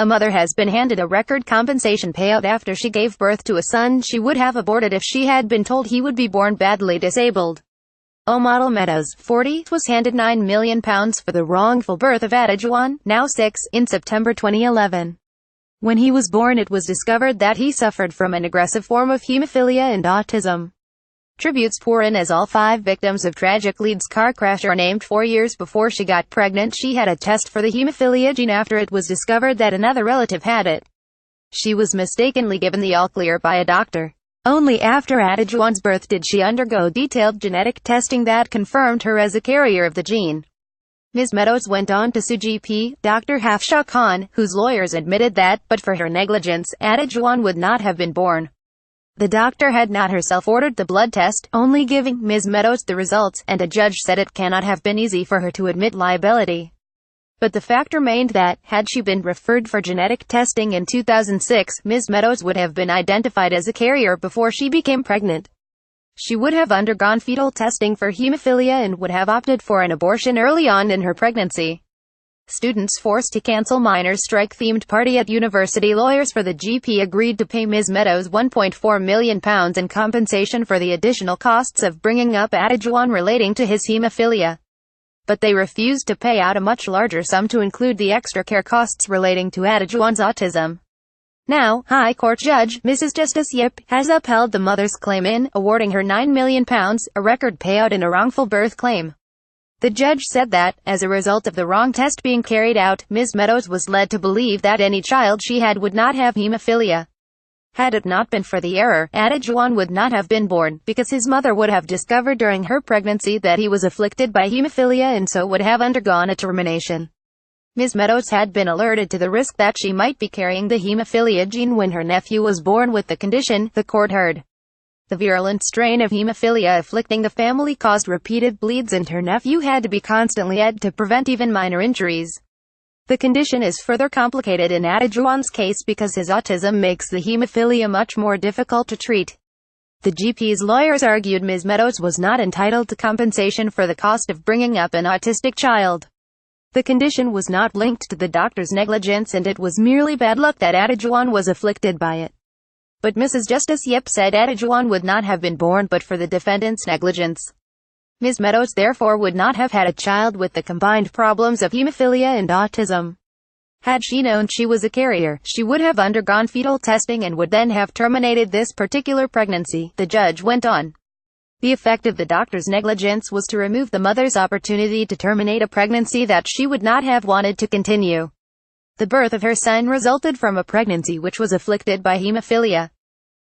A mother has been handed a record compensation payout after she gave birth to a son she would have aborted if she had been told he would be born badly disabled. Omodele Meadows, 40, was handed £9 million for the wrongful birth of Adejuwon, now 6, in September 2011. When he was born, it was discovered that he suffered from an aggressive form of haemophilia and autism. Tributes pour in as all 5 victims of tragic Leeds car crash are named. 4 years before she got pregnant, she had a test for the haemophilia gene after it was discovered that another relative had it. She was mistakenly given the all-clear by a doctor. Only after Adejuwon's birth did she undergo detailed genetic testing that confirmed her as a carrier of the gene. Ms. Meadows went on to sue GP, Dr. Hafsha Khan, whose lawyers admitted that, but for her negligence, Adejuwon would not have been born. The doctor had not herself ordered the blood test, only giving Ms. Meadows the results, and a judge said it cannot have been easy for her to admit liability. But the fact remained that, had she been referred for genetic testing in 2006, Ms. Meadows would have been identified as a carrier before she became pregnant. She would have undergone fetal testing for haemophilia and would have opted for an abortion early on in her pregnancy. Students forced to cancel miners' strike-themed party at university. Lawyers for the GP agreed to pay Ms. Meadows £1.4 million in compensation for the additional costs of bringing up Adejuwon relating to his haemophilia. But they refused to pay out a much larger sum to include the extra care costs relating to Adejuwon's autism. Now, High Court Judge, Mrs. Justice Yip, has upheld the mother's claim in, awarding her £9 million, a record payout in a wrongful birth claim. The judge said that, as a result of the wrong test being carried out, Ms. Meadows was led to believe that any child she had would not have haemophilia. Had it not been for the error, Adejuwon would not have been born, because his mother would have discovered during her pregnancy that he was afflicted by haemophilia and so would have undergone a termination. Ms. Meadows had been alerted to the risk that she might be carrying the haemophilia gene when her nephew was born with the condition, the court heard. The virulent strain of haemophilia afflicting the family caused repeated bleeds, and her nephew had to be constantly fed to prevent even minor injuries. The condition is further complicated in Adejuwon's case because his autism makes the haemophilia much more difficult to treat. The GP's lawyers argued Ms. Meadows was not entitled to compensation for the cost of bringing up an autistic child. The condition was not linked to the doctor's negligence, and it was merely bad luck that Adejuwon was afflicted by it. But Mrs. Justice Yip said Adejuwon would not have been born but for the defendant's negligence. Ms. Meadows therefore would not have had a child with the combined problems of haemophilia and autism. Had she known she was a carrier, she would have undergone fetal testing and would then have terminated this particular pregnancy, the judge went on. The effect of the doctor's negligence was to remove the mother's opportunity to terminate a pregnancy that she would not have wanted to continue. The birth of her son resulted from a pregnancy which was afflicted by haemophilia.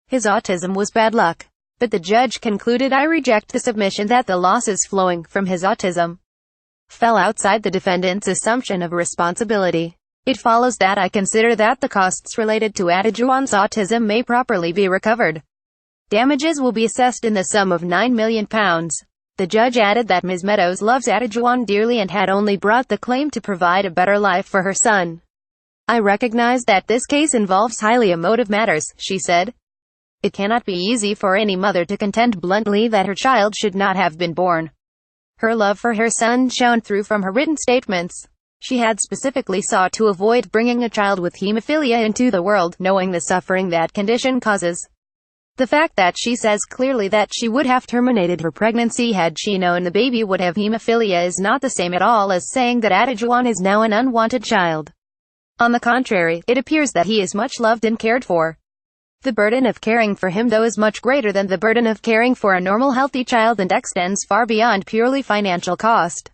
His autism was bad luck. But the judge concluded, I reject the submission that the losses flowing from his autism fell outside the defendant's assumption of responsibility. It follows that I consider that the costs related to Adejuwon's autism may properly be recovered. Damages will be assessed in the sum of £9 million. The judge added that Ms. Meadows loves Adejuwon dearly and had only brought the claim to provide a better life for her son. I recognize that this case involves highly emotive matters, she said. It cannot be easy for any mother to contend bluntly that her child should not have been born. Her love for her son shone through from her written statements. She had specifically sought to avoid bringing a child with haemophilia into the world, knowing the suffering that condition causes. The fact that she says clearly that she would have terminated her pregnancy had she known the baby would have haemophilia is not the same at all as saying that Adejuwon is now an unwanted child. On the contrary, it appears that he is much loved and cared for. The burden of caring for him, though, is much greater than the burden of caring for a normal healthy child and extends far beyond purely financial cost.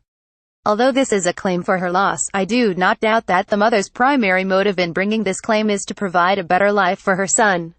Although this is a claim for her loss, I do not doubt that the mother's primary motive in bringing this claim is to provide a better life for her son.